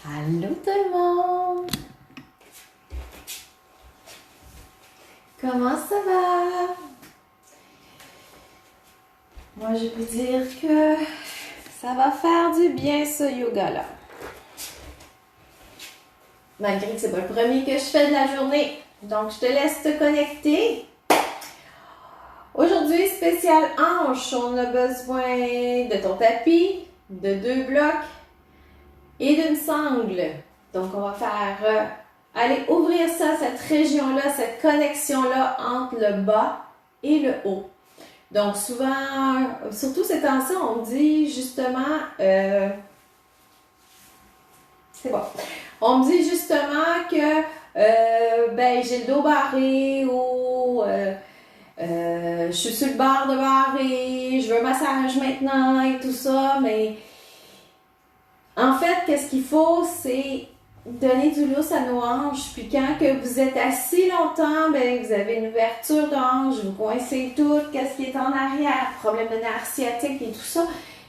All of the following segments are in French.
Allô tout le monde! Comment ça va? Moi, je peux dire que ça va faire du bien ce yoga-là. Malgré que c'est pas le premier que je fais de la journée. Donc, je te laisse te connecter. Aujourd'hui, spécial hanche. On a besoin de ton tapis, de 2 blocs et d'une sangle. Donc, on va faire... aller ouvrir ça, cette région-là, cette connexion-là entre le bas et le haut. Donc, souvent, surtout ces temps-ci, on dit justement... c'est bon. On me dit justement que j'ai le dos barré ou je suis sur le bord de barré, je veux un massage maintenant et tout ça, mais en fait, qu'est-ce qu'il faut, c'est donner du lousse à nos hanches, puis quand que vous êtes assis longtemps, vous avez une ouverture de hanche, vous coincez tout, qu'est-ce qui est en arrière, problème de nerf sciatique et tout ça.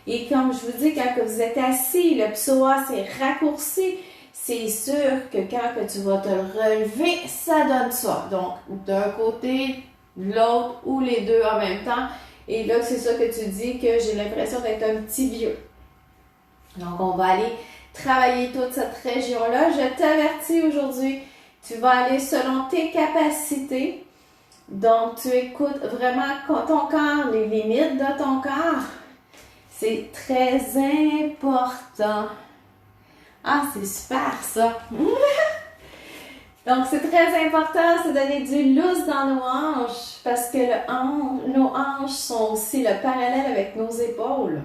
Et comme je vous dis, quand que vous êtes assis, le psoas s'est raccourci, c'est sûr que quand que tu vas te relever, ça donne ça. Donc, d'un côté, l'autre ou les deux en même temps. Et là, c'est ça que tu dis que j'ai l'impression d'être un petit vieux. Donc, on va aller travailler toute cette région-là. Je t'avertis aujourd'hui, tu vas aller selon tes capacités. Donc, tu écoutes vraiment ton corps, les limites de ton corps. C'est très important. Ah, c'est super ça! Donc, c'est très important, c'est donner du lousse dans nos hanches parce que nos hanches sont aussi le parallèle avec nos épaules.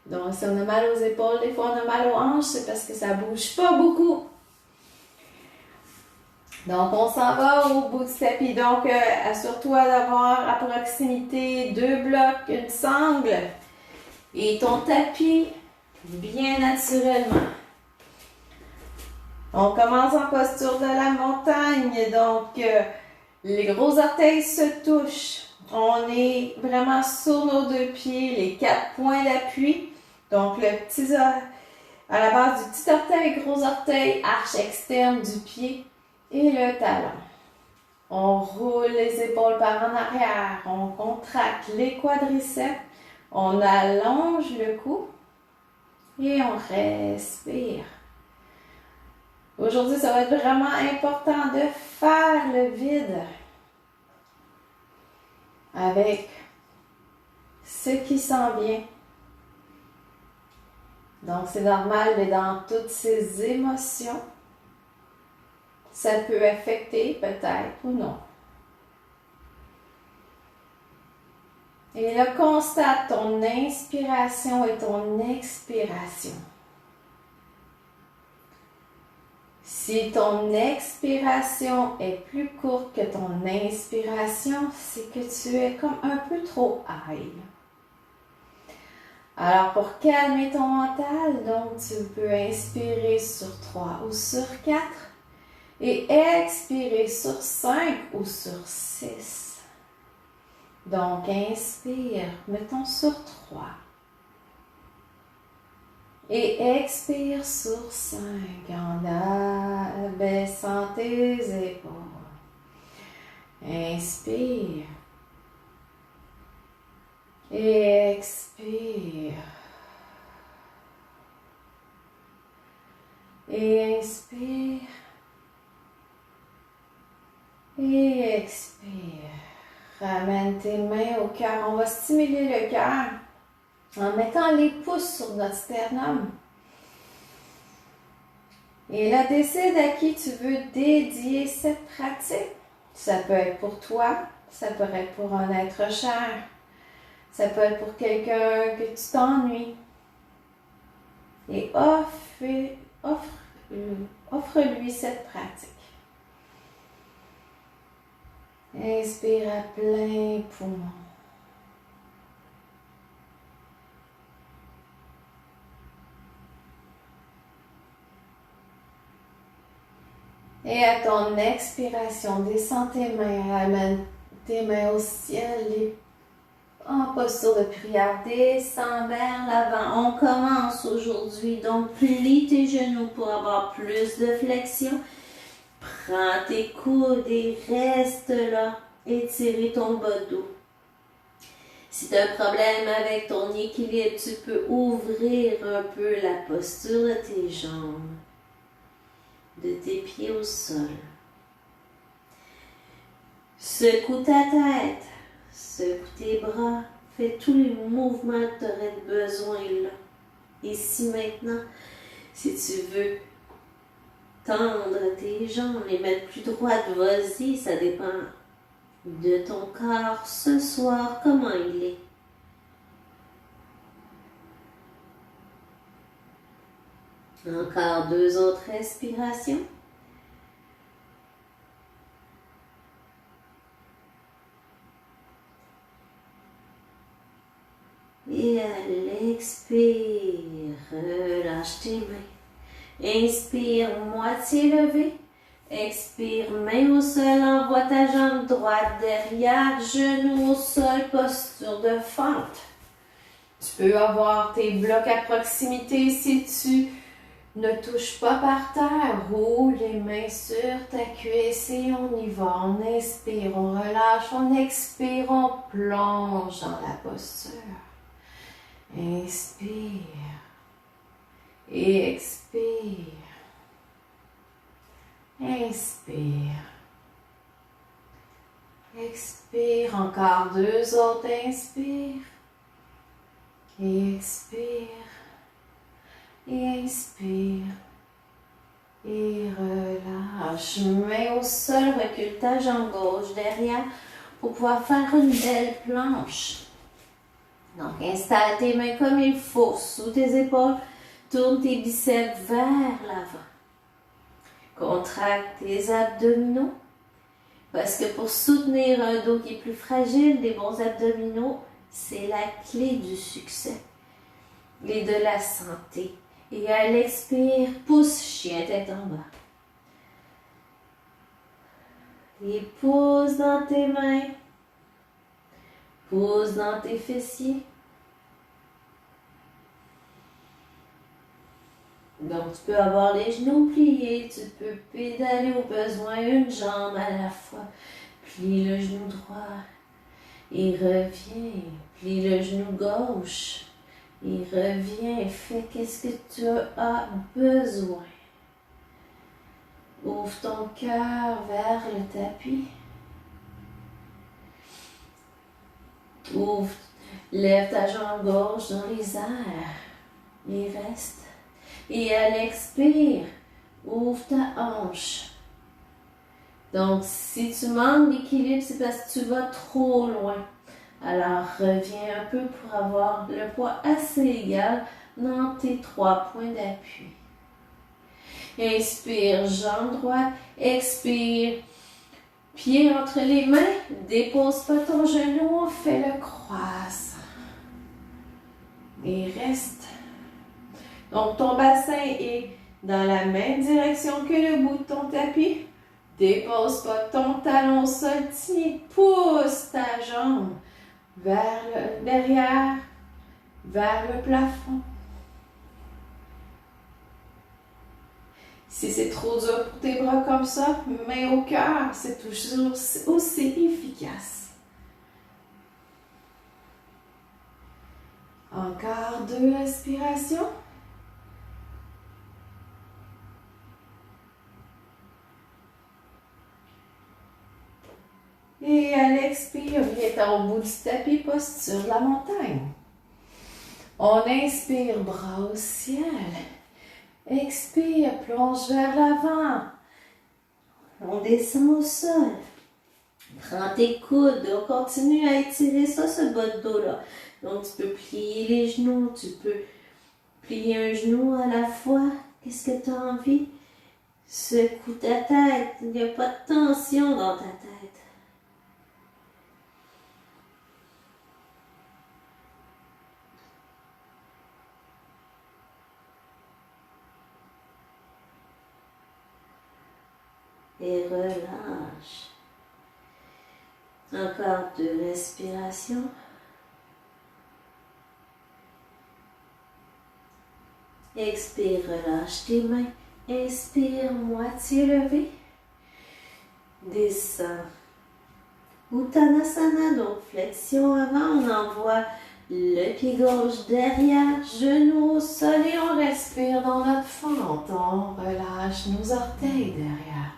Donc, si on a mal aux épaules, des fois on a mal aux hanches, c'est parce que ça ne bouge pas beaucoup. Donc, on s'en va au bout du tapis. Donc, assure-toi d'avoir à proximité 2 blocs, une sangle et ton tapis bien naturellement. On commence en posture de la montagne. Donc, les gros orteils se touchent. On est vraiment sur nos 2 pieds, les 4 points d'appui. Donc, le petit à la base du petit orteil, gros orteil, arche externe du pied et le talon. On roule les épaules par en arrière. On contracte les quadriceps. On allonge le cou et on respire. Aujourd'hui, ça va être vraiment important de faire le vide avec ce qui s'en vient. Donc, c'est normal d'être dans toutes ces émotions. Ça peut affecter peut-être ou non. Et là, constate ton inspiration et ton expiration. Si ton expiration est plus courte que ton inspiration, c'est que tu es comme un peu trop high. Alors, pour calmer ton mental, donc tu peux inspirer sur 3 ou sur 4 et expirer sur 5 ou sur 6. Donc, inspire, mettons sur 3. Et expire sur 5 en abaissant tes épaules. Inspire. Et expire. Et inspire. Et expire. Ramène tes mains au cœur. On va stimuler le cœur en mettant les pouces sur notre sternum. Et là, décide à qui tu veux dédier cette pratique. Ça peut être pour toi, ça peut être pour un être cher, ça peut être pour quelqu'un que tu t'ennuies. Et offre-lui cette pratique. Inspire à plein poumon. Et à ton expiration, descends tes mains, amène tes mains au ciel, En posture de prière, descends vers l'avant. On commence aujourd'hui, donc plie tes genoux pour avoir plus de flexion. Prends tes coudes et reste là. Étire ton bas de dos. Si tu as un problème avec ton équilibre, tu peux ouvrir un peu la posture de tes jambes, de tes pieds au sol. Secoue ta tête. Secoue tes bras, fais tous les mouvements que tu aurais besoin là. Ici maintenant, si tu veux tendre tes jambes, les mettre plus droites, vas-y, ça dépend de ton corps ce soir, comment il est. Encore 2 autres respirations. Et à l'expire, relâche tes mains. Inspire, moitié levée. Expire, main au sol, envoie ta jambe droite derrière, genou au sol, posture de fente. Tu peux avoir tes blocs à proximité si tu ne touches pas par terre. Roule les mains sur ta cuisse et on y va. On inspire, on relâche, on expire, on plonge dans la posture. Inspire et expire. Inspire. Expire. Encore 2 autres. Inspire. Et expire. Et inspire. Et relâche. Main au sol. Recule ta jambe gauche derrière pour pouvoir faire une belle planche. Donc, installe tes mains comme il faut sous tes épaules. Tourne tes biceps vers l'avant. Contracte tes abdominaux. Parce que pour soutenir un dos qui est plus fragile, des bons abdominaux, c'est la clé du succès et de la santé. Et à l'expire, pousse chien tête en bas. Et pose dans tes mains. Pose dans tes fessiers. Donc, tu peux avoir les genoux pliés, tu peux pédaler au besoin une jambe à la fois. Plie le genou droit et reviens. Plie le genou gauche et reviens. Fais qu'est-ce que tu as besoin. Ouvre ton cœur vers le tapis. Ouvre, lève ta jambe gauche dans les airs et reste. Et à l'expire, ouvre ta hanche. Donc, si tu manques d'équilibre, c'est parce que tu vas trop loin. Alors, reviens un peu pour avoir le poids assez égal dans tes 3 points d'appui. Inspire, jambe droite. Expire, pied entre les mains. Dépose pas ton genou, fais-le croissant. Et reste. Donc, ton bassin est dans la même direction que le bout de ton tapis. Dépose pas ton talon au sol, tiens, pousse ta jambe vers le derrière, vers le plafond. Si c'est trop dur pour tes bras comme ça, main au cœur, c'est toujours aussi efficace. Encore 2 respirations. Et à l'expire, viens au bout du tapis, posture de la montagne. On inspire, bras au ciel. Expire, plonge vers l'avant. On descend au sol. Prends tes coudes, on continue à étirer ça, ce bas de dos-là. Donc, tu peux plier les genoux, tu peux plier un genou à la fois. Qu'est-ce que tu as envie? Secoue ta tête, il n'y a pas de tension dans ta tête. Et relâche. Encore 2 respirations. Expire, relâche tes mains. Inspire, moitié levée. Descends. Uttanasana, donc flexion avant. On envoie le pied gauche derrière, genou au sol et on respire dans notre fente. On relâche nos orteils derrière.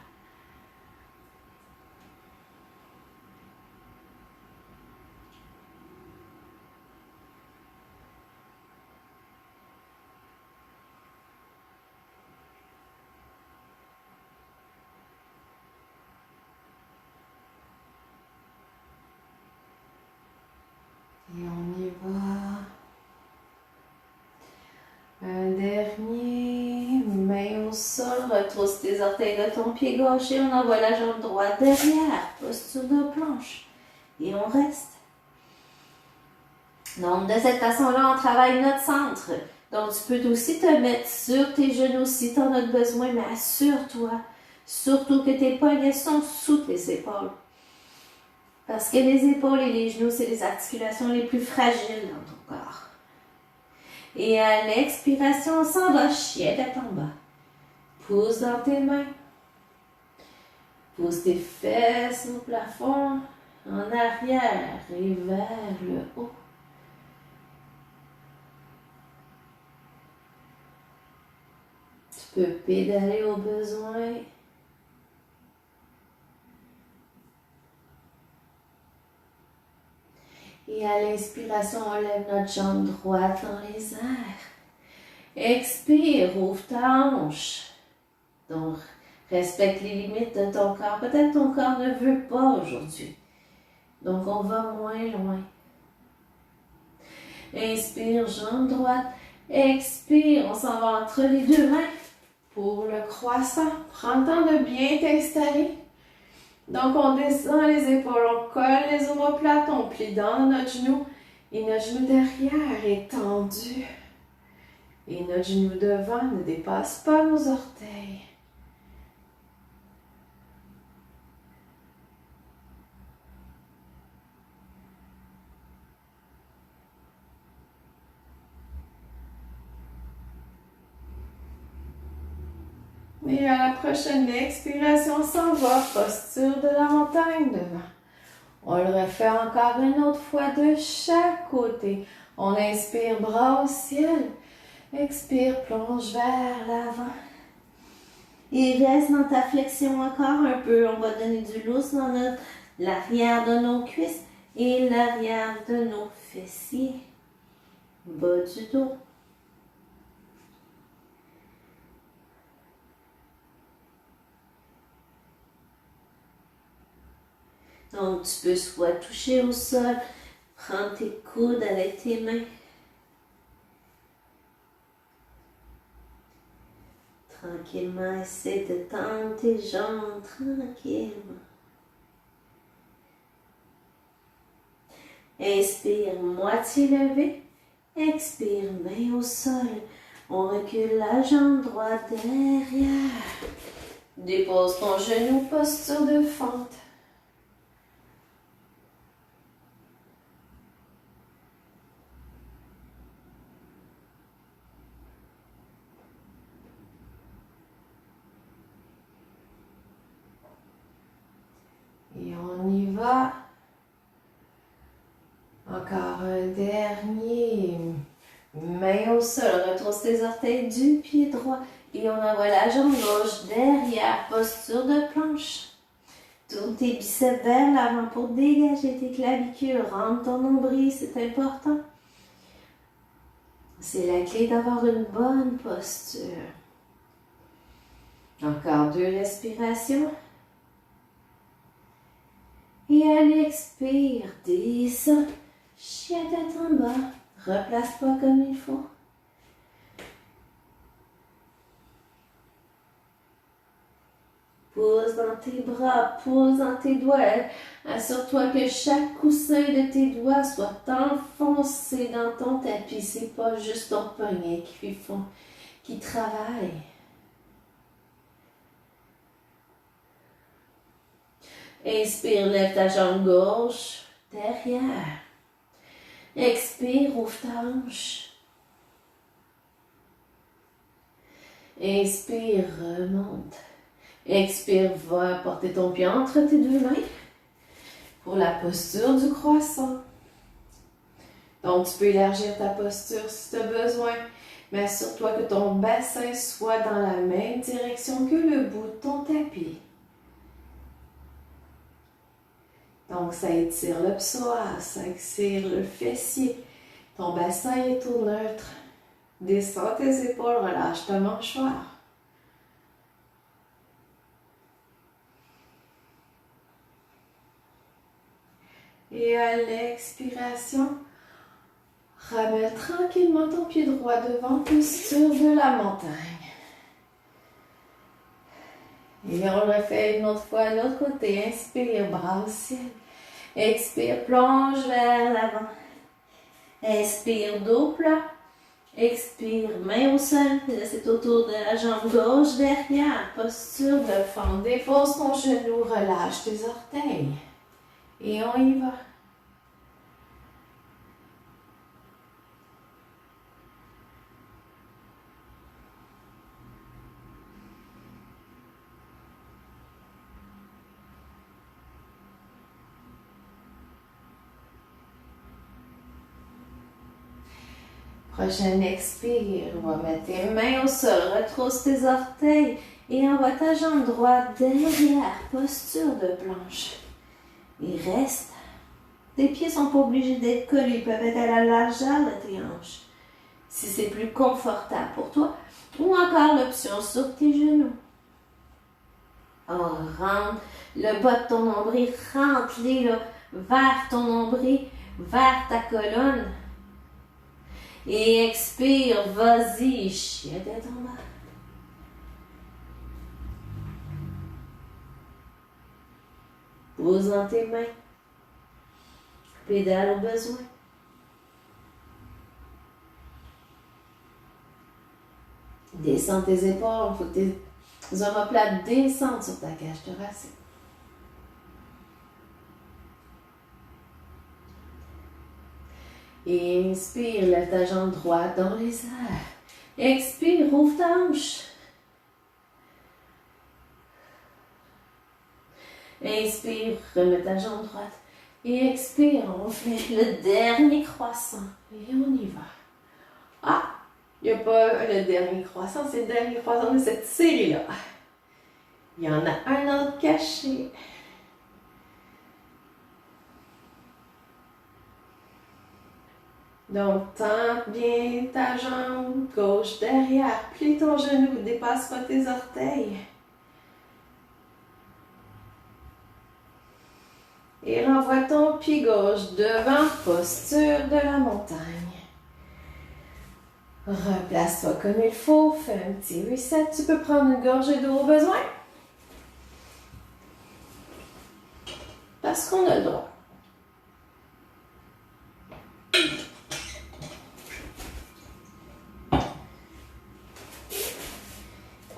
Et on y va. Un dernier. Main au sol. Retrousse tes orteils de ton pied gauche et on envoie la jambe droite derrière. Posture de planche. Et on reste. Donc, de cette façon-là, on travaille notre centre. Donc, tu peux aussi te mettre sur tes genoux si tu en as besoin, mais assure-toi, surtout que tes poignets sont sous tes épaules. Parce que les épaules et les genoux, c'est les articulations les plus fragiles dans ton corps. Et à l'expiration, on s'en va, chien tête en bas. Pousse dans tes mains. Pousse tes fesses au plafond, en arrière et vers le haut. Tu peux pédaler au besoin. Et à l'inspiration, on lève notre jambe droite dans les airs. Expire, ouvre ta hanche. Donc, respecte les limites de ton corps. Peut-être ton corps ne veut pas aujourd'hui. Donc, on va moins loin. Inspire, jambe droite. Expire, on s'en va entre les deux mains pour le croissant. Prends le temps de bien t'installer. Donc, on descend les épaules, on colle les omoplates, on plie dans notre genou. Et notre genou derrière est tendu. Et notre genou devant ne dépasse pas nos orteils. Et à la prochaine expiration, on s'en va, posture de la montagne devant. On le refait encore une autre fois de chaque côté. On inspire, bras au ciel. Expire, plonge vers l'avant. Et reste dans ta flexion encore un peu. On va donner du lousse dans l'arrière de nos cuisses et l'arrière de nos fessiers. Bas du dos. Donc, tu peux soit toucher au sol, prendre tes coudes avec tes mains. Tranquillement, essaie de tendre tes jambes tranquillement. Inspire, moitié levée. Expire, main au sol. On recule la jambe droite derrière. Dépose ton genou, posture de fente. Et on y va. Encore un dernier. Main au sol. Retrousse tes orteils du pied droit. Et on envoie la jambe gauche derrière. Posture de planche. Tourne tes biceps vers l'avant pour dégager tes clavicules. Rentre ton nombril, c'est important. C'est la clé d'avoir une bonne posture. Encore 2 respirations. Et à l'expire, descends, chien tête en bas, replace pas comme il faut. Pousse dans tes bras, pousse dans tes doigts. Assure-toi que chaque coussin de tes doigts soit enfoncé dans ton tapis. C'est pas juste ton poignet qui travaille. Inspire, lève ta jambe gauche derrière. Expire, ouvre ta hanche. Inspire, remonte. Expire, va porter ton pied entre tes deux mains pour la posture du croissant. Donc, tu peux élargir ta posture si tu as besoin, mais assure-toi que ton bassin soit dans la même direction que le bout de ton tapis. Donc, ça étire le psoas, ça étire le fessier. Ton bassin est au neutre. Descends tes épaules, relâche ta mâchoire. Et à l'expiration, ramène tranquillement ton pied droit devant, posture de la montagne. Et on le fait une autre fois de l'autre côté. Inspire, bras au ciel. Expire, plonge vers l'avant. Inspire, dos plat. Expire, main au sol. C'est autour de la jambe gauche derrière. Posture de fente. Dépose ton genou, relâche tes orteils. Et on y va. Prochaine expire, on va mettre tes mains au sol, retrousse tes orteils et envoie ta jambe droite derrière, posture de planche. Et reste. Tes pieds ne sont pas obligés d'être collés, ils peuvent être à la largeur de tes hanches. Si c'est plus confortable pour toi, ou encore l'option sur tes genoux. On rentre le bas de ton nombril, rentre-les là, vers ton nombril, vers ta colonne. Et expire, vas-y, chien tête en bas. Pose dans tes mains. Pédale au besoin. Descends tes épaules, il faut que tes omoplates descendent sur ta cage thoracique. Et inspire, lève ta jambe droite dans les airs. Expire, ouvre ta hanche. Inspire, remets ta jambe droite. Et expire, on fait le dernier croissant. Et on y va. Ah, il n'y a pas le dernier croissant, c'est le dernier croissant de cette série-là. Il y en a un autre caché. Donc, tente bien ta jambe gauche derrière. Plie ton genou, dépasse pas tes orteils. Et renvoie ton pied gauche devant, posture de la montagne. Replace-toi comme il faut, fais un petit reset. Tu peux prendre une gorgée d'eau au besoin. Parce qu'on a le droit.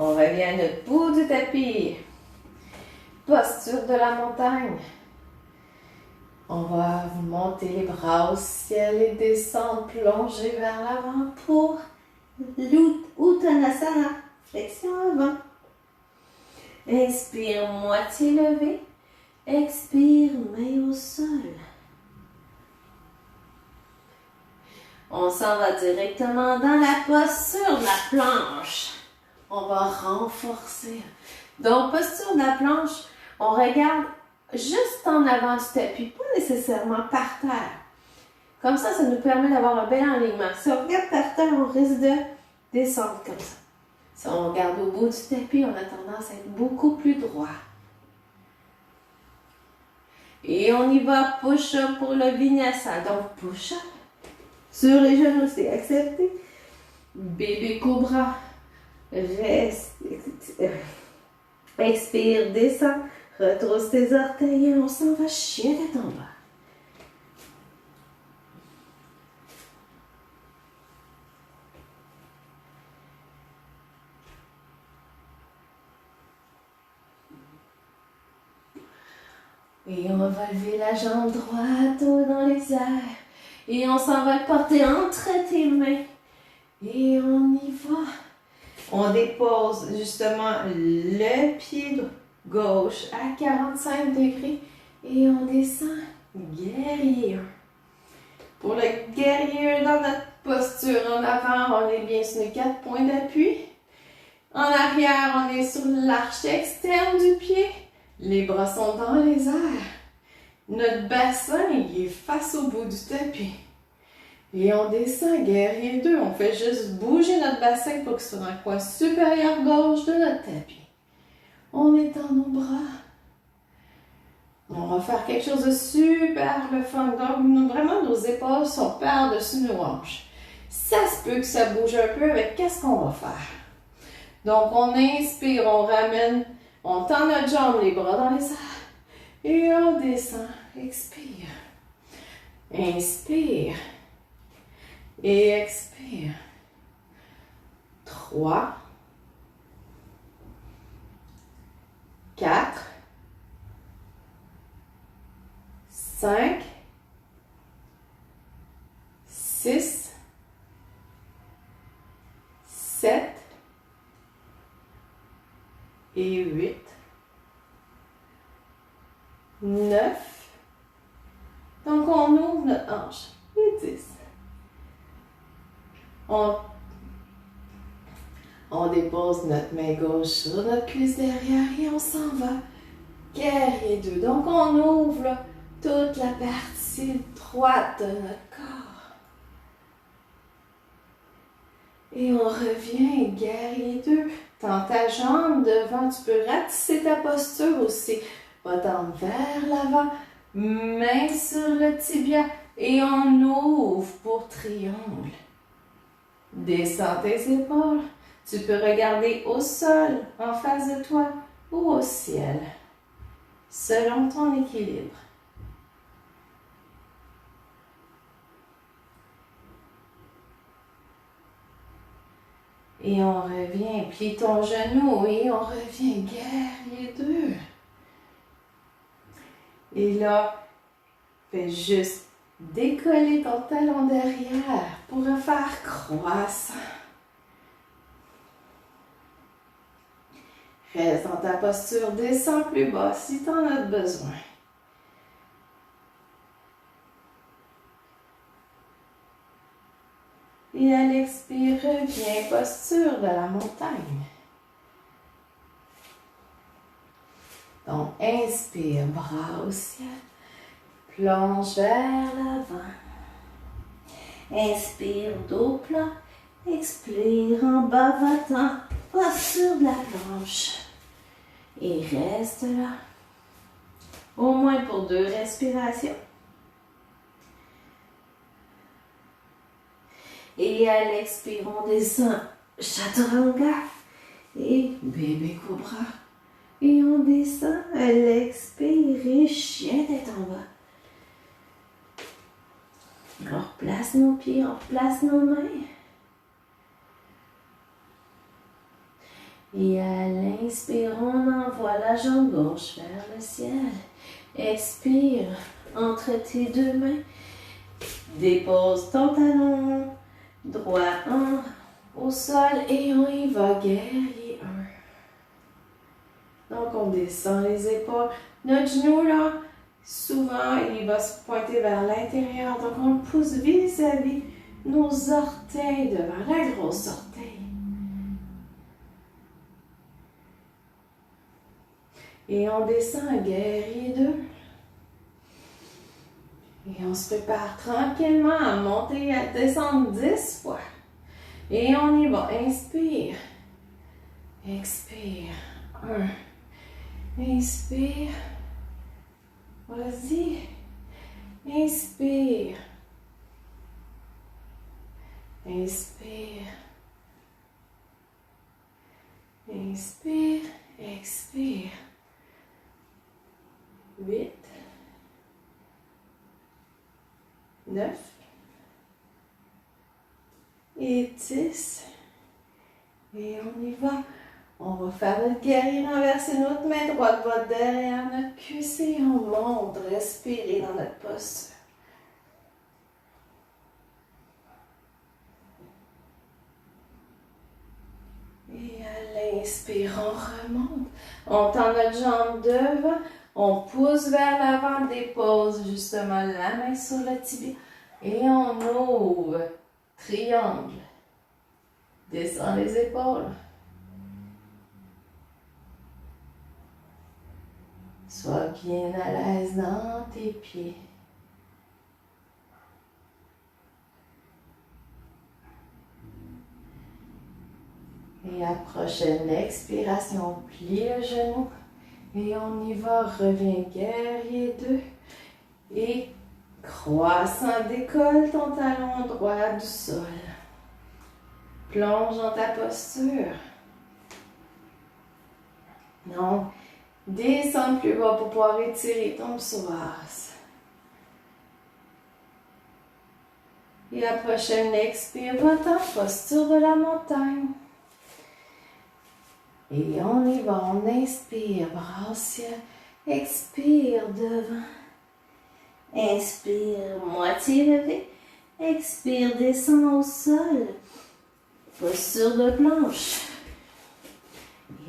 On revient à notre bout du tapis. Posture de la montagne. On va monter les bras au ciel et descendre, plonger vers l'avant pour l'Uttanasana, flexion avant. Inspire, moitié levée. Expire, main au sol. On s'en va directement dans la posture de la planche. On va renforcer. Donc, posture de la planche, on regarde juste en avant du tapis, pas nécessairement par terre. Comme ça nous permet d'avoir un bel alignement. Si on regarde par terre, on risque de descendre comme ça. Si on regarde au bout du tapis, on a tendance à être beaucoup plus droit. Et on y va, push-up pour le vinyasa. Donc, push-up. Sur les genoux, c'est accepté. Bébé cobra. Reste. Expire, descend. Retrousse tes orteils et on s'en va chien tête en bas. Et on va lever la jambe droite dans les airs. Et on s'en va le porter entre tes mains. Et on y va. On dépose justement le pied gauche à 45 degrés et on descend guerrier 1. Pour le guerrier 1 dans notre posture en avant, on est bien sur les 4 points d'appui. En arrière, on est sur l'arche externe du pied. Les bras sont dans les airs. Notre bassin, il est face au bout du tapis. Et on descend guerrier 2. On fait juste bouger notre bassin pour qu'il soit dans le coin supérieur gauche de notre tapis. On étend nos bras. On va faire quelque chose de super le fun. Donc, vraiment, nos épaules sont par-dessus nos hanches. Ça se peut que ça bouge un peu avec qu'est-ce qu'on va faire. Donc, on inspire, on ramène, on tend notre jambe, les bras dans les airs. Et on descend. Expire. Inspire. Et expire. 3, 4, 5, 6, 7 et 8, 9. Donc, on ouvre notre hanche. Et 10. On dépose notre main gauche sur notre cuisse derrière et on s'en va. Guerrier 2. Donc, on ouvre là, toute la partie droite de notre corps. Et on revient, guerrier 2. Tends ta jambe devant. Tu peux ratisser ta posture aussi. Va-t'en vers l'avant. Main sur le tibia. Et on ouvre pour triangle. Descends tes épaules. Tu peux regarder au sol, en face de toi ou au ciel, selon ton équilibre. Et on revient, plie ton genou et on revient, guerrier 2. Et là, fais juste décoller ton talon derrière pour refaire croissant. Reste dans ta posture, descends plus bas si tu en as besoin. Et à l'expire, reviens, posture de la montagne. Donc, inspire, bras au ciel, plonge vers l'avant. Inspire, dos plat, expire en bas, va-t'en, posture de la planche. Et reste là, au moins pour 2 respirations. Et à l'expire, on descend chaturanga et bébé cobra. Et on descend à l'expire et chien tête en bas. On replace nos pieds, on replace nos mains. Et à l'inspire, on envoie la jambe gauche vers le ciel. Expire entre tes 2 mains. Dépose ton talon droit au sol et on y va, guerrier 1. Donc, on descend les épaules. Notre genou, là, souvent, il va se pointer vers l'intérieur. Donc, on le pousse vis-à-vis nos orteils devant la grosse orteil. Et on descend, guerrier 2. Et on se prépare tranquillement à monter, à descendre 10 fois. Et on y va. Inspire. Expire. 1. Inspire. Vas-y. Inspire. Inspire. Inspire. Expire. 8. 9 et 10. Et on y va. On va faire notre guerrier renversé. Notre main droite va derrière notre cuisse et on monte. Respirez dans notre posture. Et inspire, on remonte. On tend notre jambe devant. On pousse vers l'avant, dépose justement la main sur le tibia. Et on ouvre. Triangle. Descends les épaules. Sois bien à l'aise dans tes pieds. Et à prochaine expiration, plie le genou. Et on y va, reviens guerrier 2. Et croissant, décolle ton talon droit du sol. Plonge dans ta posture. Donc, descends plus bas pour pouvoir étirer ton psoas. Et à prochaine expire, va-t'en, posture de la montagne. Et on y va, on inspire, bras au ciel, expire devant. Inspire, moitié levé. Expire, descend au sol. Posture de planche.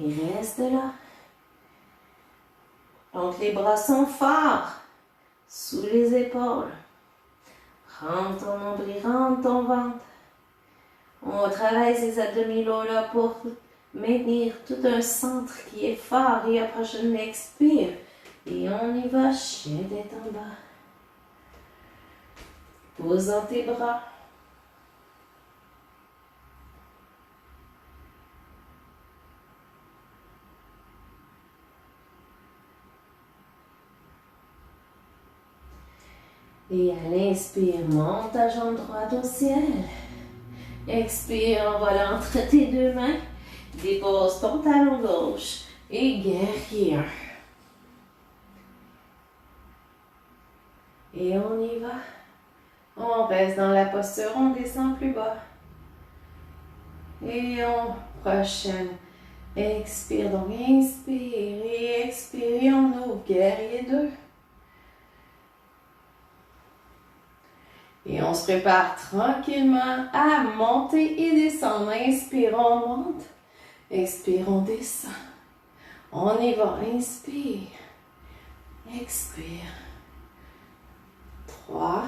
Et reste là. Donc les bras sont forts. Sous les épaules. Rentre ton nombril, rentre ton ventre. On travaille ces abdominaux là pour maintenir tout un centre qui est fort. Et à prochaine expire. Et on y va, chien tête en bas. Pose dans tes bras. Et à l'inspire, monte ta jambe droite au ciel. Expire, envole entre tes deux mains. Dépose ton talon gauche. Et guerrier 1. Et on y va. On reste dans la posture, on descend plus bas. Et on prochaine. Expire, donc inspire et expire. Et on ouvre, guerrier 2. Et on se prépare tranquillement à monter et descendre. Inspire, on monte. Expire, on descend. On y va. Inspire. Expire. 3.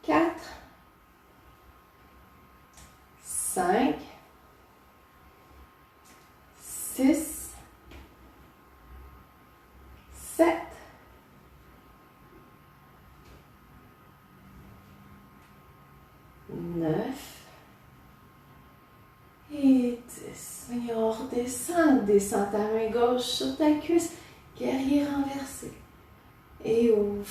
4. 5. 6. 7. 9 et 10. Et on redescend. Descends ta main gauche sur ta cuisse. Guerrier renversé. Et ouvre.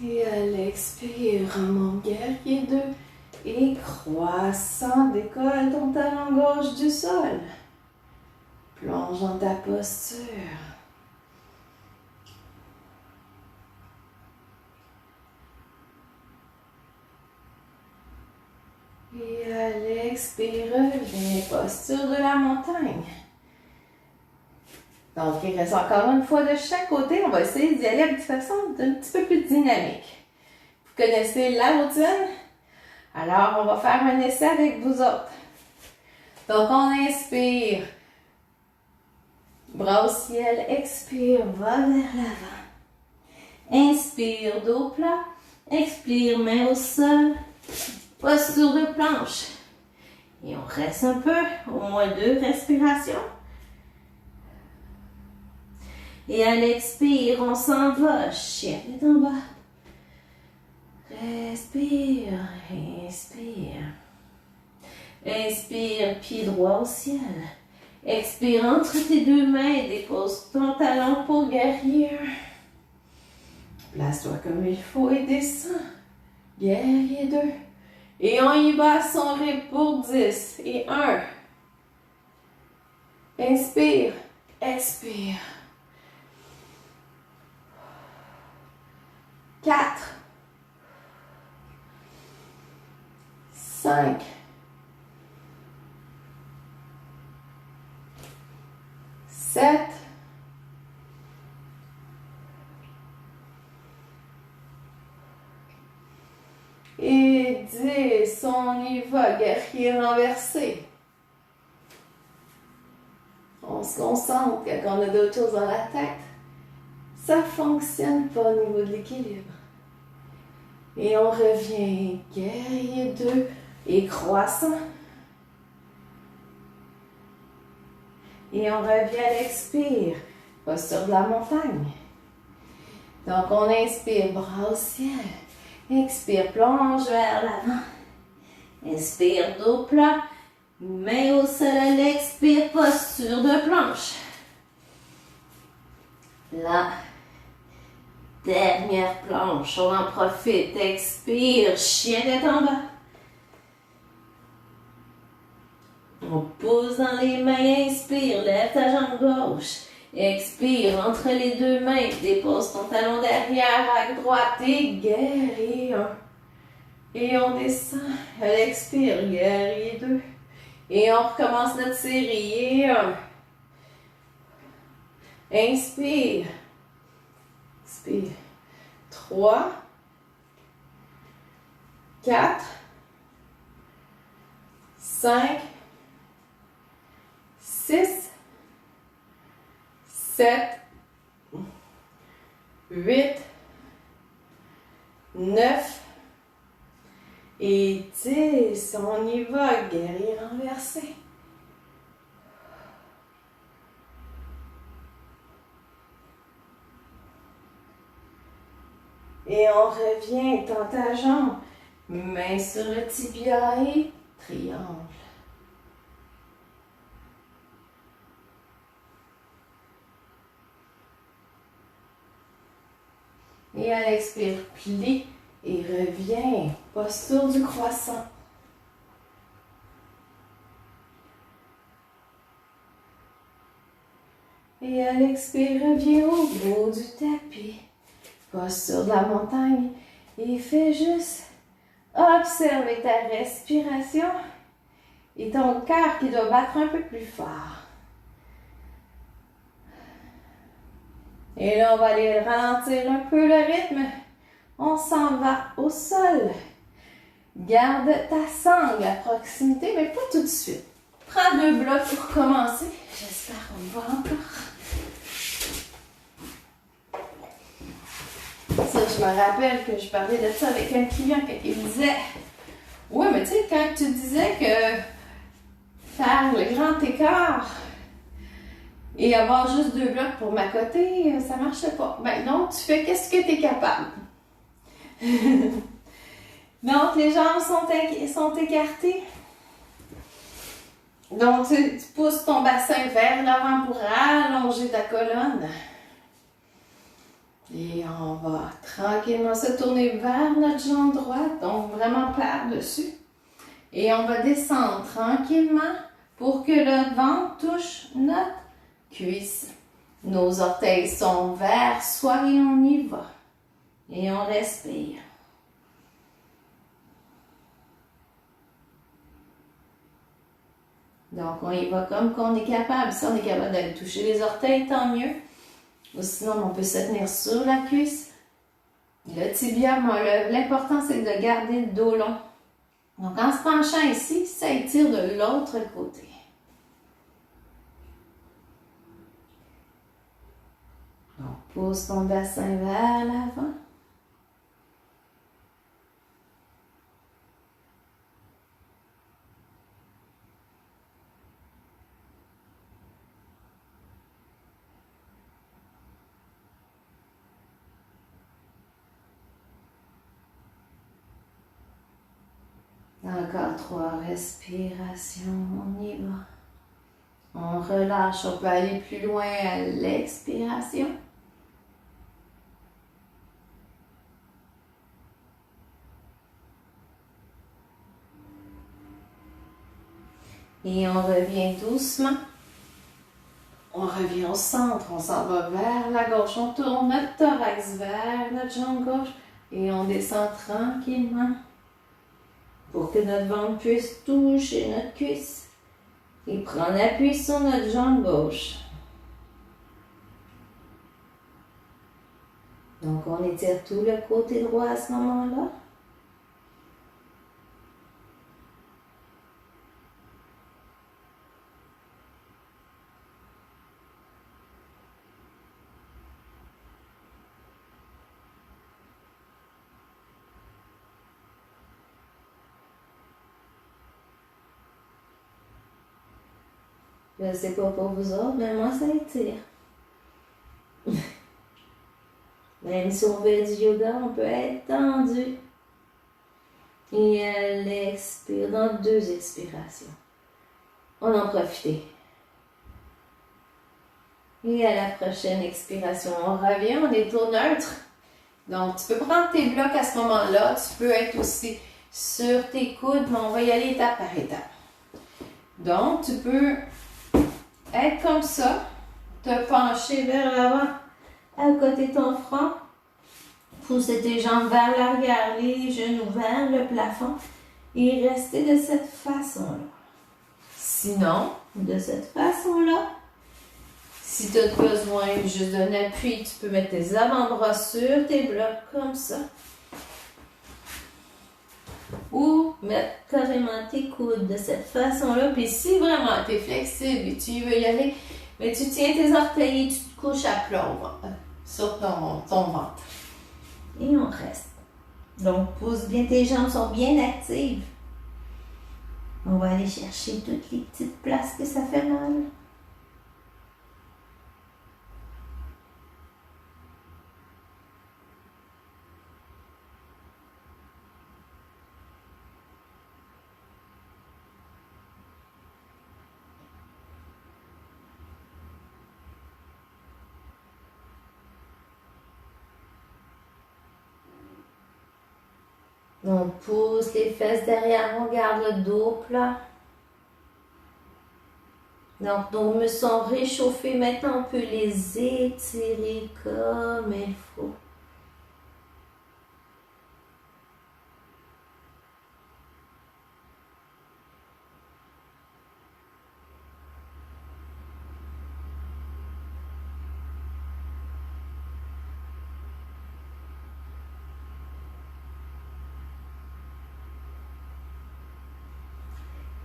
Et à l'expire, remonte guerrier 2. Et croissant, décolle ton talon gauche du sol. Plonge dans ta posture. Et à l'expire, reviens, posture de la montagne. Donc, il reste encore une fois de chaque côté. On va essayer d'y aller de façon un petit peu plus dynamique. Vous connaissez la routine? Alors, on va faire un essai avec vous autres. Donc, on inspire. Bras au ciel, expire, va vers l'avant. Inspire, dos plat. Expire, main au sol. Posture de planche. Et on reste un peu, au moins 2 respirations. Et à l'expire, on s'en va. Chien tête en bas. Respire, inspire. Inspire, pied droit au ciel. Expire entre tes deux mains, dépose ton talon pour guerrier. Place-toi comme il faut et descends. Guerrier 2. Et on y va à son rythme pour 10. Et 1. Inspire, expire. 4. 5. 7, Et 10, on y va, guerrier renversé. On se concentre quand on a d'autres choses dans la tête. Ça ne fonctionne pas au niveau de l'équilibre. Et on revient, guerrier 2 et croissant. Et on revient à l'expire, posture de la montagne. Donc on inspire, bras au ciel. Expire, plonge vers l'avant. Inspire, dos plat. Main au sol, expire, posture de planche. La dernière planche, on en profite. Expire, chien tête en bas. On pose dans les mains, inspire, lève ta jambe gauche. Expire, entre les deux mains, dépose ton talon derrière, vague droite et guerrier 1. Et on descend, elle expire, guerrier 2. Et on recommence notre série, et 1. Inspire. Expire. 3. 4. 5. 6. 7. 8. 9. Et 10. On y va, guerrier renversé. Et on revient, tends ta jambe, main sur le tibia et triangle. Et à l'expire, plie et reviens, posture du croissant. Et à l'expire, reviens au bout du tapis. Posture de la montagne et fais juste observer ta respiration et ton cœur qui doit battre un peu plus fort. Et là, on va aller ralentir un peu le rythme. On s'en va au sol. Garde ta sangle à proximité, mais pas tout de suite. Prends 2 blocs pour commencer. J'espère qu'on me voit encore. Ça, je me rappelle que je parlais de ça avec un client quand il me disait « Oui, mais tu sais, quand tu disais que faire le grand écart et avoir juste 2 blocs pour m'accoter, ça marchait pas. » Ben non, tu fais qu'est-ce que tu es capable. Donc, les jambes sont écartées. Donc, tu pousses ton bassin vers l'avant pour allonger ta colonne. Et on va tranquillement se tourner vers notre jambe droite, donc vraiment par-dessus. Et on va descendre tranquillement pour que le ventre touche notre cuisse. Nos orteils sont vers soi et on y va. Et on respire. Donc on y va comme qu'on est capable. Si on est capable d'aller toucher les orteils, tant mieux. Ou sinon, on peut se tenir sur la cuisse. Le tibia, l'important, c'est de garder le dos long. Donc, en se penchant ici, ça étire de l'autre côté. Donc, pose ton bassin vers l'avant. Encore 3 respirations, on y va. On relâche, on peut aller plus loin à l'expiration. Et on revient doucement. On revient au centre, on s'en va vers la gauche. On tourne notre thorax vers notre jambe gauche et on descend tranquillement pour que notre ventre puisse toucher notre cuisse et prendre appui sur notre jambe gauche. Donc, on étire tout le côté droit à ce moment-là. Je ne sais pas pour vous autres, mais moi, ça étire. Même si on fait du yoga, on peut être tendu. Et elle expire dans 2 expirations. On en profite. Et à la prochaine expiration, on revient, on est au neutre. Donc, tu peux prendre tes blocs à ce moment-là. Tu peux être aussi sur tes coudes, mais on va y aller étape par étape. Donc, tu peux être comme ça, te pencher vers l'avant, à côté de ton front. Pousser tes jambes vers l'arrière, les genoux vers le plafond et rester de cette façon-là. Sinon, de cette façon-là, si tu as besoin juste d'un appui, tu peux mettre tes avant-bras sur tes blocs comme ça. Ou mettre carrément tes coudes de cette façon-là. Puis si vraiment tu es flexible et tu veux y aller, mais tu tiens tes orteils et tu te couches à plat sur ton ventre. Et on reste. Donc, pousse bien, tes jambes sont bien actives. On va aller chercher toutes les petites places que ça fait mal. On pousse les fesses derrière, on garde le dos plat. Donc, nos muscles sont réchauffés. Maintenant, on peut les étirer comme il faut.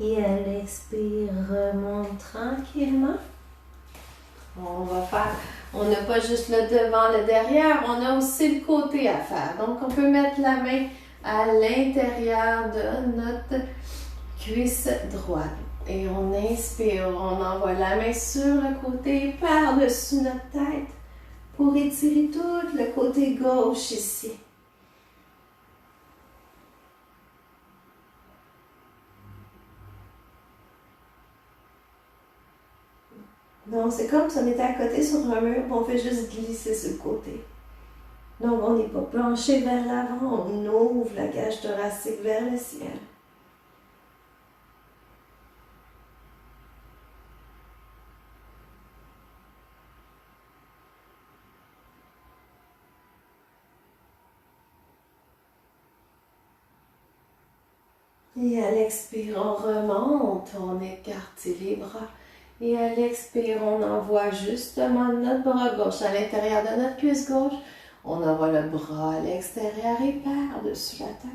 Et à l'expire, remonte tranquillement. On n'a pas juste le devant, le derrière, on a aussi le côté à faire. Donc, on peut mettre la main à l'intérieur de notre cuisse droite. Et on inspire, on envoie la main sur le côté, par-dessus notre tête, pour étirer tout le côté gauche ici. Donc, c'est comme si on était à côté sur un mur, on fait juste glisser sur le côté. Donc, on n'est pas penché vers l'avant, on ouvre la cage thoracique vers le ciel. Et à l'expire, on remonte, on écarte les bras. Et à l'expire, on envoie justement notre bras gauche à l'intérieur de notre cuisse gauche. On envoie le bras à l'extérieur et par-dessus la tête.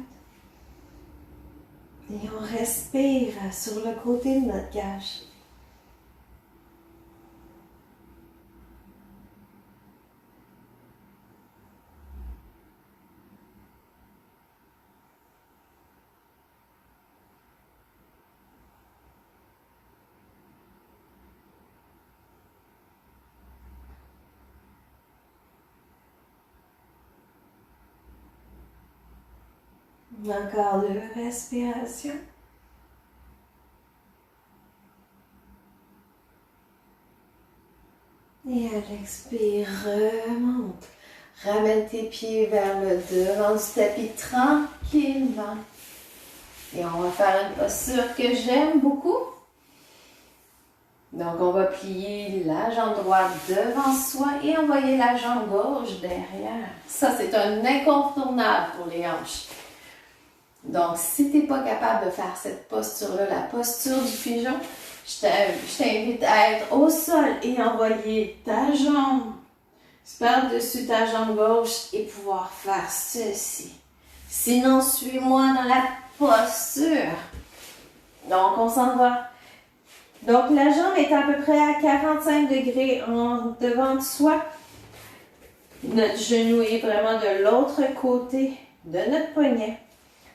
Et on respire sur le côté de notre cage. Encore 2 respirations. Et à l'expire, remonte. Ramène tes pieds vers le devant du tapis tranquillement. Et on va faire une posture que j'aime beaucoup. Donc, on va plier la jambe droite devant soi et envoyer la jambe gauche derrière. Ça, c'est un incontournable pour les hanches. Donc, si tu n'es pas capable de faire cette posture-là, la posture du pigeon, je t'invite à être au sol et envoyer ta jambe par-dessus ta jambe gauche et pouvoir faire ceci. Sinon, suis-moi dans la posture. Donc, on s'en va. Donc, la jambe est à peu près à 45 degrés devant de soi. Notre genou est vraiment de l'autre côté de notre poignet.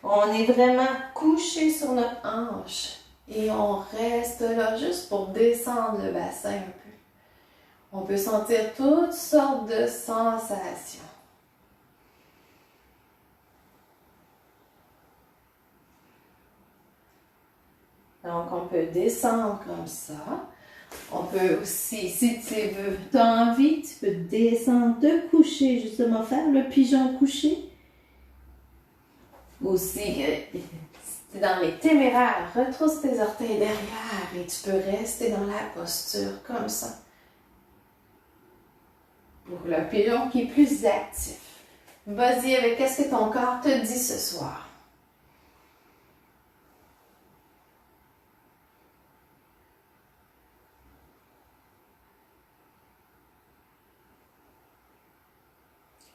On est vraiment couché sur notre hanche. Et on reste là juste pour descendre le bassin un peu. On peut sentir toutes sortes de sensations. Donc, on peut descendre comme ça. On peut aussi, si tu as envie, tu peux descendre, te coucher, justement, faire le pigeon couché. Aussi, si tu es dans les téméraires, retrousse tes orteils derrière et tu peux rester dans la posture comme ça. Pour le pigeon qui est plus actif. Vas-y avec qu'est-ce que ton corps te dit ce soir.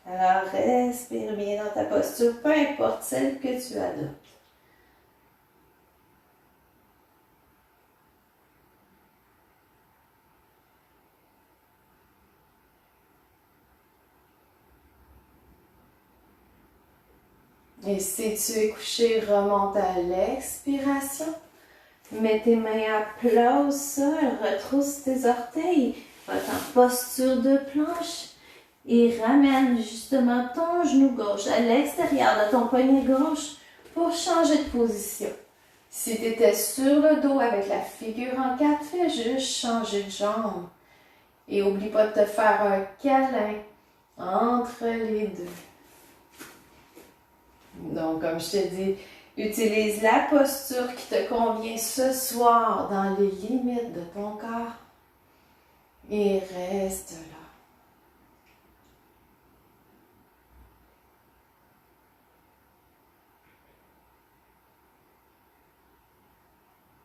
Alors, respire bien dans ta posture, peu importe celle que tu adoptes. Et si tu es couché, remonte à l'expiration. Mets tes mains à plat au sol, retrousse tes orteils, va en posture de planche. Et ramène justement ton genou gauche à l'extérieur de ton poignet gauche pour changer de position. Si tu étais sur le dos avec la figure en 4, fais juste changer de jambe. Et n'oublie pas de te faire un câlin entre les deux. Donc, comme je te dis, utilise la posture qui te convient ce soir dans les limites de ton corps. Et reste là.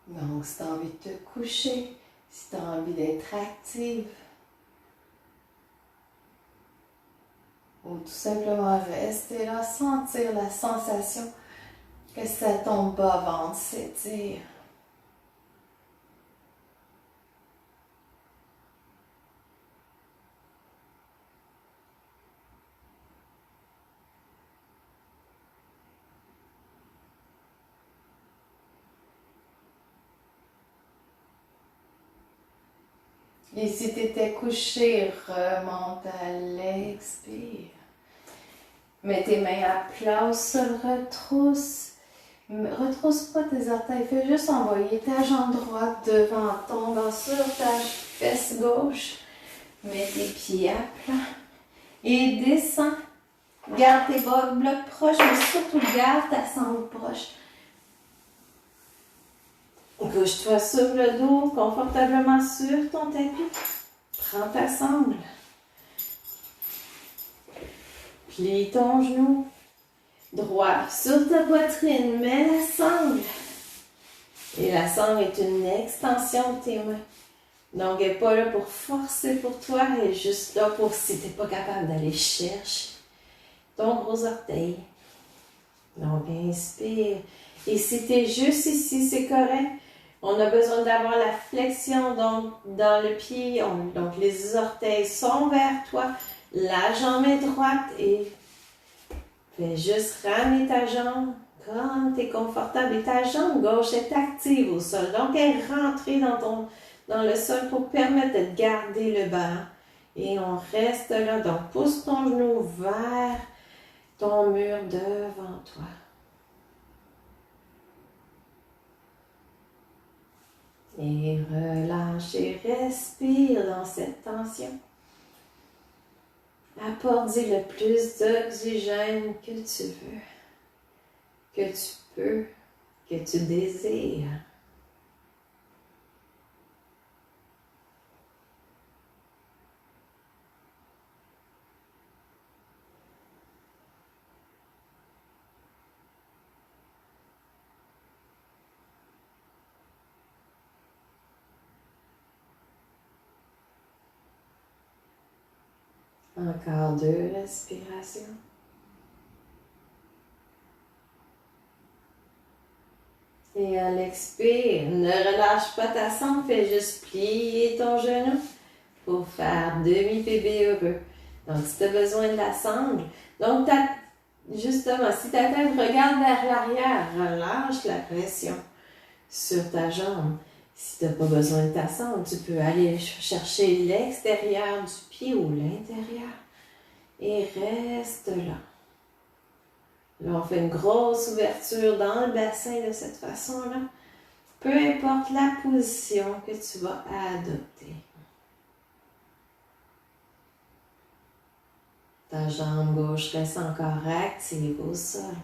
Donc, si tu as envie de te coucher, si tu as envie d'être active, ou tout simplement rester là, sentir la sensation que ça tombe bas-ventre s'étire. Et si tu étais couché, remonte à l'expire. Mets tes mains à plat au sol, retrousse. Retrousse pas tes orteils, fais juste envoyer ta jambe droite devant, tombant sur ta fesse gauche. Mets tes pieds à plat et descends. Garde tes blocs proches, mais surtout garde ta sangle proche. Couche-toi sur le dos, confortablement sur ton tapis. Prends ta sangle. Plie ton genou. Droit sur ta poitrine, mets la sangle. Et la sangle est une extension de tes mains. Donc, elle n'est pas là pour forcer pour toi, elle est juste là pour si tu n'es pas capable d'aller chercher ton gros orteil. Donc, inspire. Et si tu es juste ici, c'est correct. On a besoin d'avoir la flexion donc, dans le pied. Donc, les orteils sont vers toi. La jambe est droite et fais juste ramener ta jambe comme tu es confortable. Et ta jambe gauche est active au sol. Donc, elle est rentrée dans le sol pour permettre de garder le bas. Et on reste là. Donc, pousse ton genou vers ton mur devant toi. Et relâche et respire dans cette tension. Apporte-y le plus d'oxygène que tu veux, que tu peux, que tu désires. Encore 2 respirations. Et à l'expire, ne relâche pas ta sangle, fais juste plier ton genou pour faire demi-bébé heureux. Donc, si tu as besoin de la sangle, donc justement, si ta tête regarde vers l'arrière, relâche la pression. sur ta jambe. Si tu n'as pas besoin de t'asseoir, tu peux aller chercher l'extérieur du pied ou l'intérieur et reste là. Là, on fait une grosse ouverture dans le bassin de cette façon-là. Peu importe la position que tu vas adopter. Ta jambe gauche reste encore active au sol.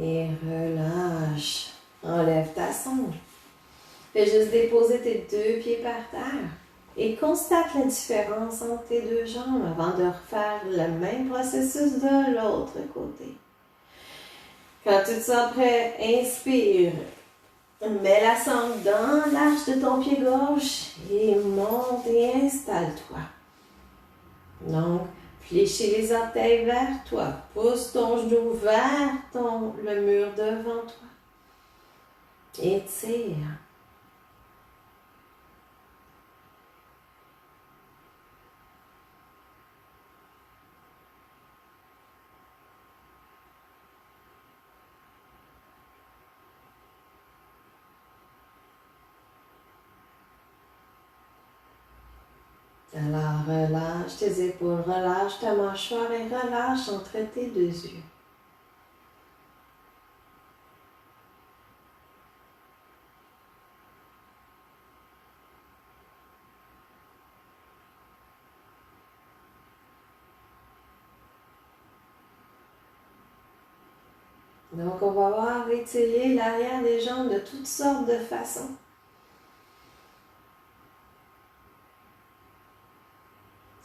Et relâche. Enlève ta sangle. Fais juste déposer tes deux pieds par terre. Et constate la différence entre tes deux jambes avant de refaire le même processus de l'autre côté. Quand tu te sens prêt, inspire. Mets la sangle dans l'arche de ton pied gauche et monte et installe-toi. Donc, fléchis les orteils vers toi. Pousse ton genou vers le mur devant toi. Étire. Alors, relâche tes épaules, relâche ta mâchoire et relâche entre tes deux yeux. Donc, on va voir étirer l'arrière des jambes de toutes sortes de façons.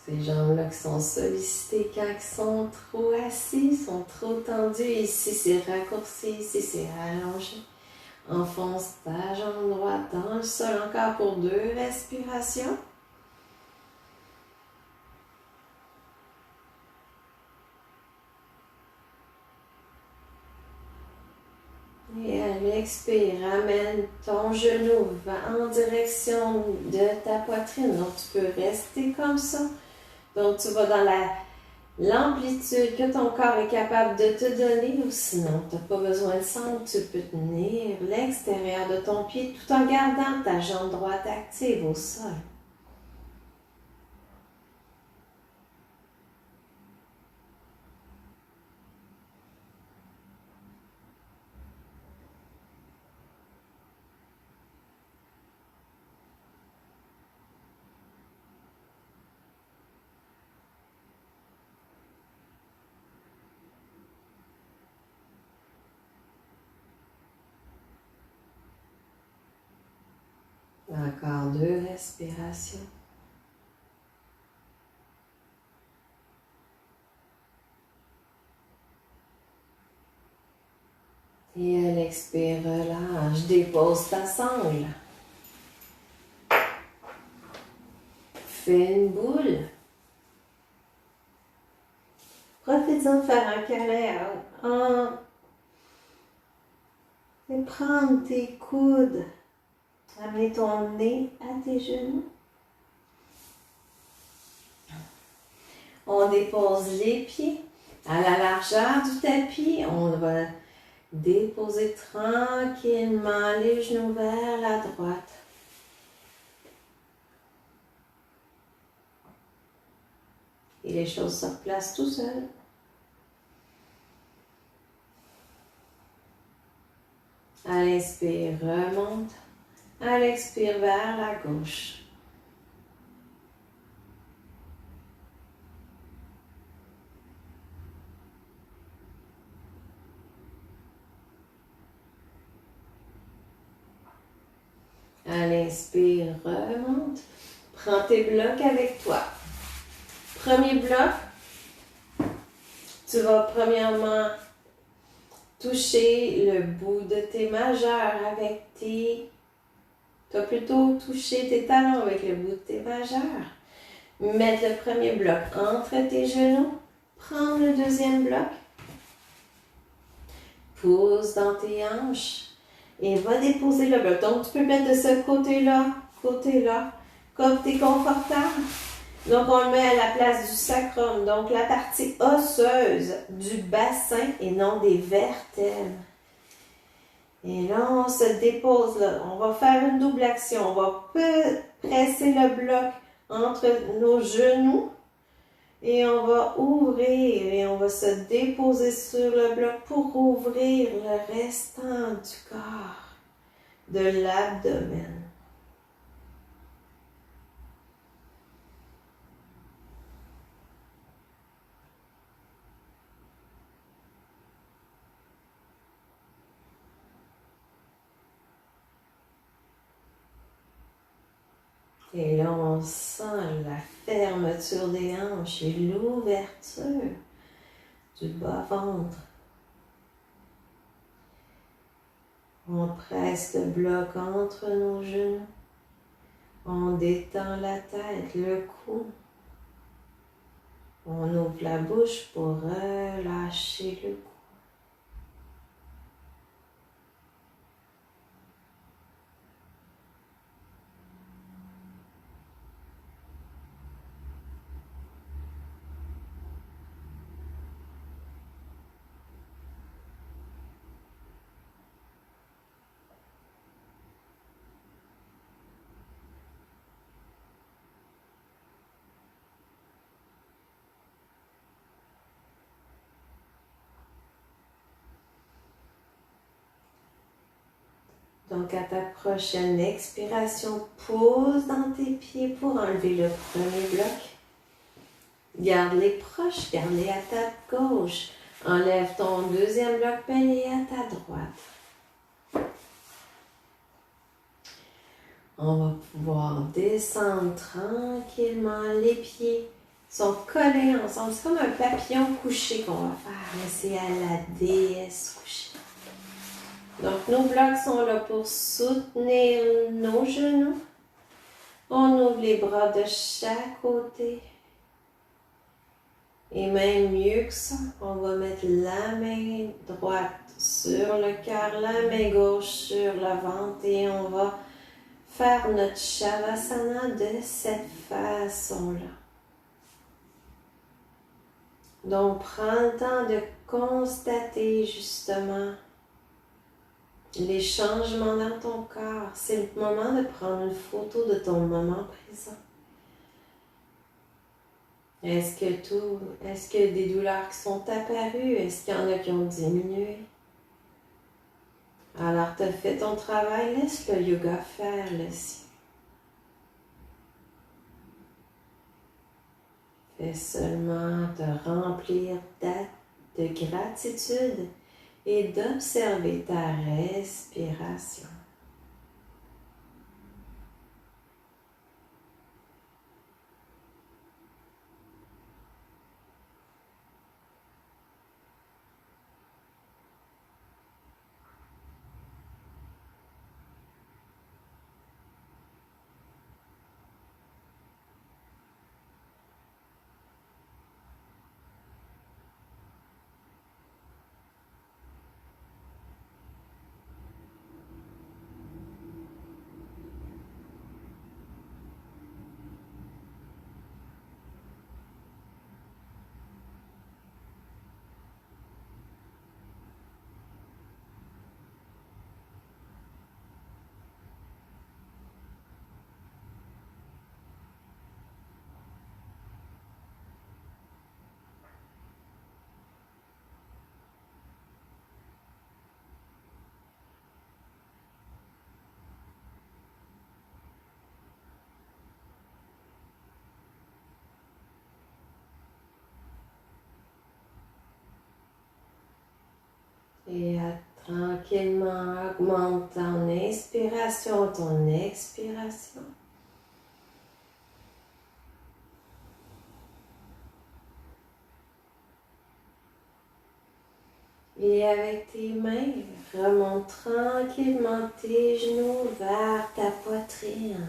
Ces jambes-là qui sont sollicitées quand ils sont trop assis, sont trop tendus. Ici, c'est raccourci, ici, c'est allongé. Enfonce ta jambe droite dans le sol encore pour 2 respirations. Et à l'expire, amène ton genou en direction de ta poitrine. Donc, tu peux rester comme ça. Donc, tu vas dans l'amplitude que ton corps est capable de te donner, ou sinon, tu n'as pas besoin de centre, tu peux tenir l'extérieur de ton pied tout en gardant ta jambe droite active au sol. Encore 2 respirations. Et à l'expire, relâche, dépose ta sangle. Fais une boule. Profite-en de faire un câlin et prendre tes coudes. Amener ton nez à tes genoux. On dépose les pieds à la largeur du tapis. On va déposer tranquillement les genoux vers la droite. Et les choses se replacent tout seules. À l'inspire, remonte. À l'expire, vers la gauche. À l'inspire, remonte. Prends tes blocs avec toi. Premier bloc, tu vas premièrement toucher le bout de tes majeurs avec tes Tu as plutôt touché tes talons avec le bout de tes majeurs. Mettre le premier bloc entre tes genoux. Prendre le deuxième bloc. Pose dans tes hanches. Et va déposer le bloc. Donc, tu peux mettre de ce côté-là, comme tu es confortable. Donc, on le met à la place du sacrum. Donc, la partie osseuse du bassin et non des vertèbres. Et là, on se dépose là. On va faire une double action. On va presser le bloc entre nos genoux. Et on va ouvrir et on va se déposer sur le bloc pour ouvrir le restant du corps, de l'abdomen. Et là, on sent la fermeture des hanches et l'ouverture du bas-ventre. On presse le bloc entre nos genoux. On détend la tête, le cou. On ouvre la bouche pour relâcher le cou. Donc, à ta prochaine expiration, pose dans tes pieds pour enlever le premier bloc. Garde-les proches, garde-les à ta gauche. Enlève ton deuxième bloc, mets-les à ta droite. On va pouvoir descendre tranquillement. Les pieds sont collés ensemble. C'est comme un papillon couché qu'on va faire, mais c'est à la déesse couchée. Donc, nos blocs sont là pour soutenir nos genoux. On ouvre les bras de chaque côté. Et même mieux que ça, on va mettre la main droite sur le cœur, la main gauche sur le ventre et on va faire notre Shavasana de cette façon-là. Donc, prends le temps de constater justement les changements dans ton corps. C'est le moment de prendre une photo de ton moment présent. Est-ce que des douleurs qui sont apparues? Est-ce qu'il y en a qui ont diminué? Alors, tu as fait ton travail, laisse le yoga faire le sien. Fais seulement te remplir de gratitude et d'observer ta respiration. Et tranquillement augmente ton inspiration, ton expiration. Et avec tes mains, remonte tranquillement tes genoux vers ta poitrine.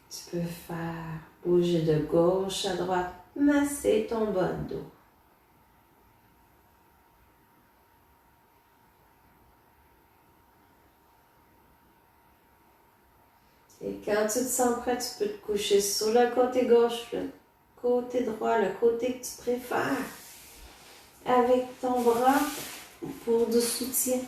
Tu peux faire bouger de gauche à droite, masser ton bas de dos. Et quand tu te sens prêt, tu peux te coucher sur le côté gauche, le côté droit, le côté que tu préfères, avec ton bras pour du soutien.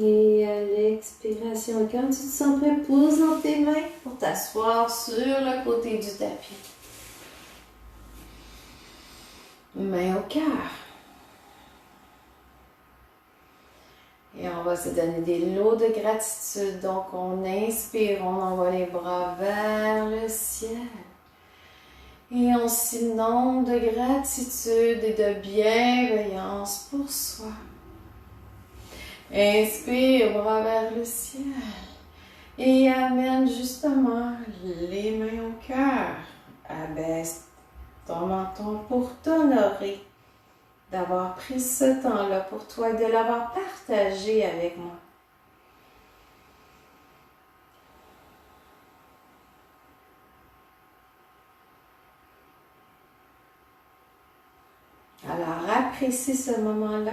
Et à l'expiration, quand tu te sens prêt, pose dans tes mains pour t'asseoir sur le côté du tapis. Main au cœur. Et on va se donner des lots de gratitude. Donc on inspire, on envoie les bras vers le ciel. Et on s'inonde de gratitude et de bienveillance pour soi. Inspire, bras vers le ciel. Et amène justement les mains au cœur. Abaisse ton menton pour t'honorer d'avoir pris ce temps-là pour toi et de l'avoir partagé avec moi. Alors, apprécie ce moment-là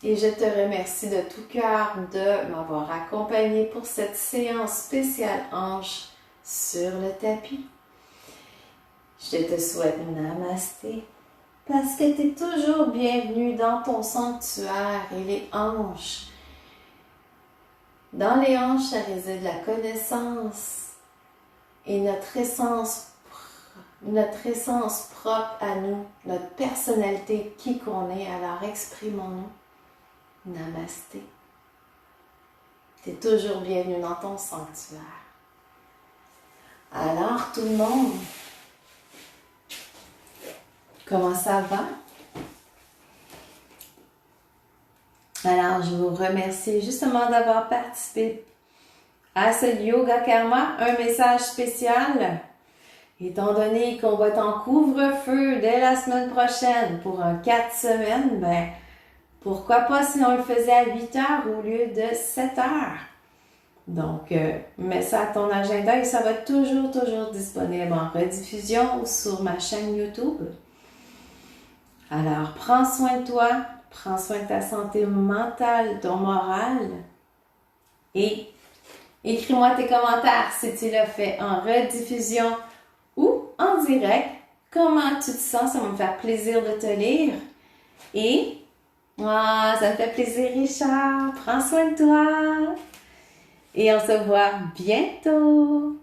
et je te remercie de tout cœur de m'avoir accompagné pour cette séance spéciale hanche sur le tapis. Je te souhaite namasté parce que tu es toujours bienvenue dans ton sanctuaire et les hanches. Dans les hanches, ça réside la connaissance et notre essence propre à nous, notre personnalité, qui qu'on est. Alors exprimons-nous. Namasté. Tu es toujours bienvenue dans ton sanctuaire. Alors tout le monde, comment ça va? Alors, je vous remercie justement d'avoir participé à ce Yoga Karma, un message spécial. Étant donné qu'on va être en couvre-feu dès la semaine prochaine pour un 4 semaines, ben, pourquoi pas si on le faisait à 8 heures au lieu de 7 heures? Donc, mets ça à ton agenda et ça va être toujours disponible en rediffusion ou sur ma chaîne YouTube. Alors, prends soin de toi, prends soin de ta santé mentale, ton moral et écris-moi tes commentaires si tu l'as fait en rediffusion ou en direct. Comment tu te sens? Ça va me faire plaisir de te lire. Et, ça me fait plaisir, Richard. Prends soin de toi. Et on se voit bientôt.